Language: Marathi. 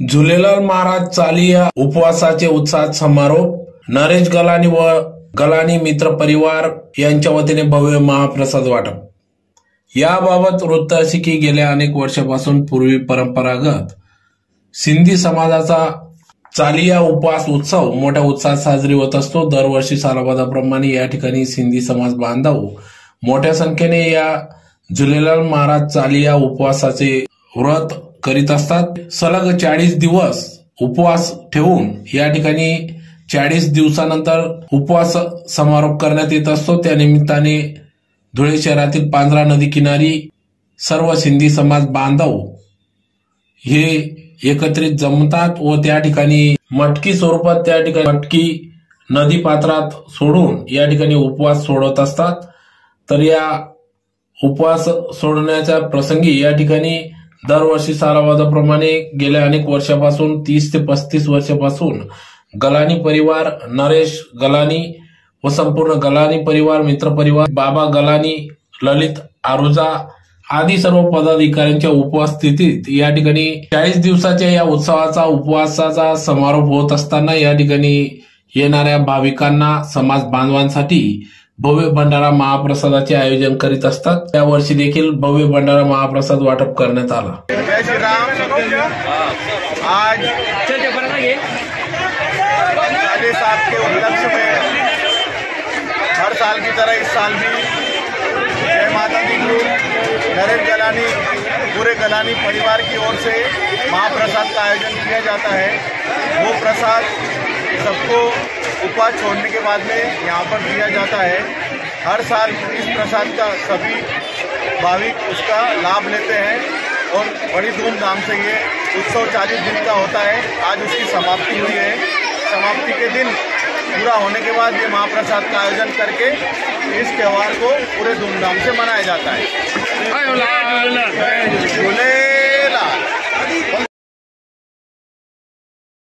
झुलेलाल महाराज चालिया उपवासाचे उत्साहात समारोप। नरेश गलानी व गलानी मित्र परिवार यांच्या वतीने भव्य महाप्रसाद वाटप। याबाबत वृत्त असे की गेल्या अनेक वर्षापासून पूर्वी परंपरागत सिंधी समाजाचा चालिया उपवास उत्सव मोठ्या उत्साहात साजरी होत असतो। दरवर्षी सालाबादाप्रमाणे या ठिकाणी सिंधी समाज बांधव मोठ्या संख्येने या झुलेलाल महाराज चालिया उपवासाचे व्रत करीत असतात। सलग 40 दिवस उपवास ठेवून या ठिकाणी 40 दिवसानंतर उपवास समारोप करण्यात येत असतो। त्या निमित्ताने धुळे शहरातील पांझरा नदी किनारी सर्व सिंधी समाज बांधव हे एकत्रित जमतात व त्या ठिकाणी मटकी स्वरूपात त्या ठिकाणी मटकी नदी पात्रात सोडून या ठिकाणी उपवास सोडत असतात। तर या उपवास सोडण्याच्या प्रसंगी या ठिकाणी दरवर्षी सालाबादाप्रमाणे गेल्या अनेक वर्षापासून 30 ते 35 वर्षापासून गलानी परिवार, नरेश गलानी व संपूर्ण गलानी परिवार, मित्र परिवार, बाबा गलानी, ललित आरुजा आदी सर्व पदाधिकाऱ्यांच्या उपस्थितीत या ठिकाणी 40 दिवसाच्या या उत्सवाचा उपवासाचा समारोप होत असताना या ठिकाणी येणाऱ्या भाविकांना, समाज बांधवांसाठी भव्य भंडारा महाप्रसादाचे आयोजन करीत असतात। त्या वर्षी देखील भव्य भंडारा महाप्रसाद वाटप करण्यात आला। जय श्री राम। आज साले साहब के उपलक्ष्य में हर साल की तरह इस साल भी जय माता दी ग्रुप नरेश गलानी पूरे गलानी परिवार की ओर से महाप्रसाद का आयोजन किया जाता है। वो प्रसाद सबको उपवास छोड़ने के बाद में यहाँ पर दिया जाता है। हर साल इस प्रसाद का सभी भाविक उसका लाभ लेते हैं और बड़ी धूमधाम से ये उत्सव 40 दिन का होता है। आज उसकी समाप्ति हुई है। समाप्ति के दिन पूरा होने के बाद ये महाप्रसाद का आयोजन करके इस त्यौहार को पूरे धूमधाम से मनाया जाता है। झूले